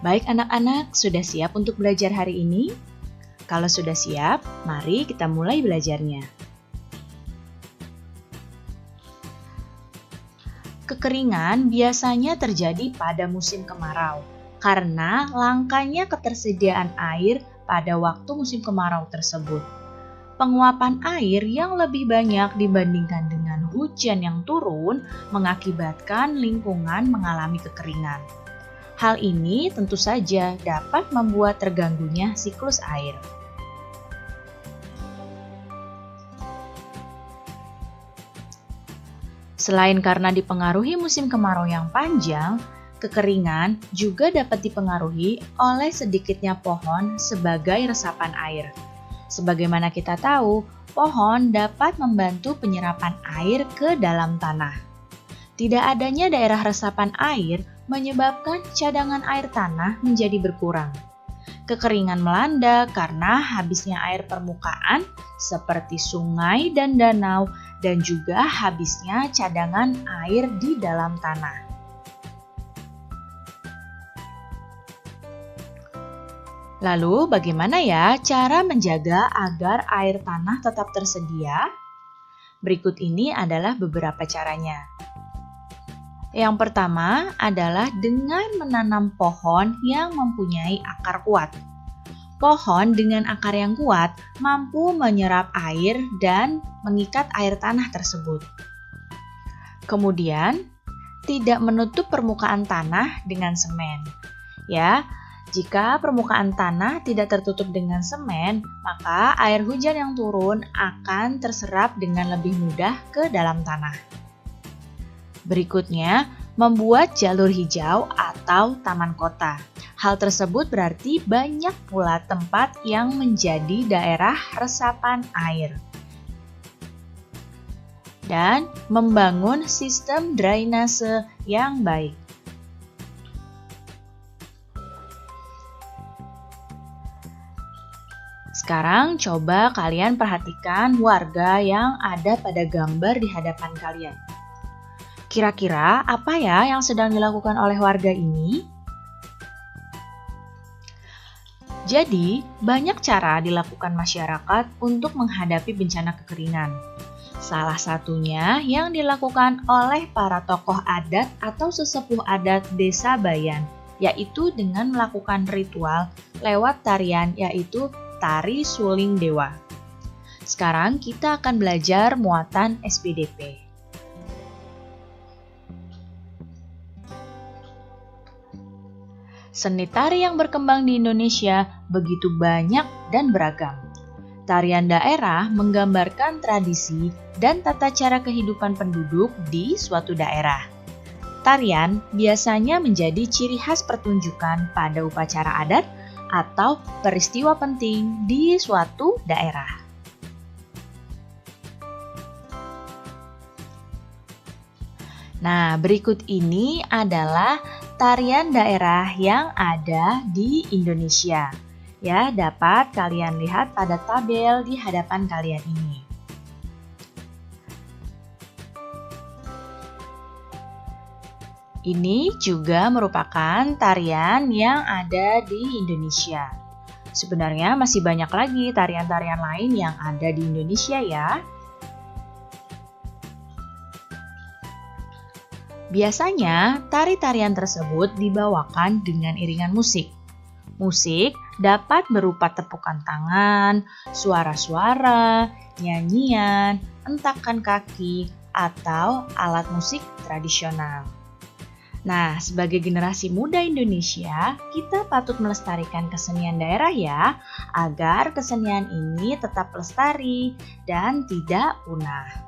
Baik anak-anak, sudah siap untuk belajar hari ini? Kalau sudah siap, mari kita mulai belajarnya. Kekeringan biasanya terjadi pada musim kemarau karena langkanya ketersediaan air pada waktu musim kemarau tersebut. Penguapan air yang lebih banyak dibandingkan dengan hujan yang turun mengakibatkan lingkungan mengalami kekeringan. Hal ini tentu saja dapat membuat terganggunya siklus air. Selain karena dipengaruhi musim kemarau yang panjang, kekeringan juga dapat dipengaruhi oleh sedikitnya pohon sebagai resapan air. Sebagaimana kita tahu, pohon dapat membantu penyerapan air ke dalam tanah. Tidak adanya daerah resapan air menyebabkan cadangan air tanah menjadi berkurang. Kekeringan melanda karena habisnya air permukaan seperti sungai dan danau dan juga habisnya cadangan air di dalam tanah. Lalu bagaimana ya cara menjaga agar air tanah tetap tersedia? Berikut ini adalah beberapa caranya. Yang pertama adalah dengan menanam pohon yang mempunyai akar kuat. Pohon dengan akar yang kuat mampu menyerap air dan mengikat air tanah tersebut. Kemudian, tidak menutup permukaan tanah dengan semen. Ya, jika permukaan tanah tidak tertutup dengan semen, maka air hujan yang turun akan terserap dengan lebih mudah ke dalam tanah. Berikutnya, membuat jalur hijau atau taman kota. Hal tersebut berarti banyak pula tempat yang menjadi daerah resapan air. Dan membangun sistem drainase yang baik. Sekarang coba kalian perhatikan warga yang ada pada gambar di hadapan kalian. Kira-kira apa ya yang sedang dilakukan oleh warga ini? Jadi, banyak cara dilakukan masyarakat untuk menghadapi bencana kekeringan. Salah satunya yang dilakukan oleh para tokoh adat atau sesepuh adat desa Bayan, yaitu dengan melakukan ritual lewat tarian yaitu Tari Suling Dewa. Sekarang kita akan belajar muatan SPDP. Seni tari yang berkembang di Indonesia begitu banyak dan beragam. Tarian daerah menggambarkan tradisi dan tata cara kehidupan penduduk di suatu daerah. Tarian biasanya menjadi ciri khas pertunjukan pada upacara adat atau peristiwa penting di suatu daerah. Nah, berikut ini adalah tarian daerah yang ada di Indonesia. Ya, dapat kalian lihat pada tabel di hadapan kalian ini. Ini juga merupakan tarian yang ada di Indonesia. Sebenarnya masih banyak lagi tarian-tarian lain yang ada di Indonesia ya. Biasanya, tari-tarian tersebut dibawakan dengan iringan musik. Musik dapat berupa tepukan tangan, suara-suara, nyanyian, hentakan kaki, atau alat musik tradisional. Nah, sebagai generasi muda Indonesia, kita patut melestarikan kesenian daerah ya, agar kesenian ini tetap lestari dan tidak punah.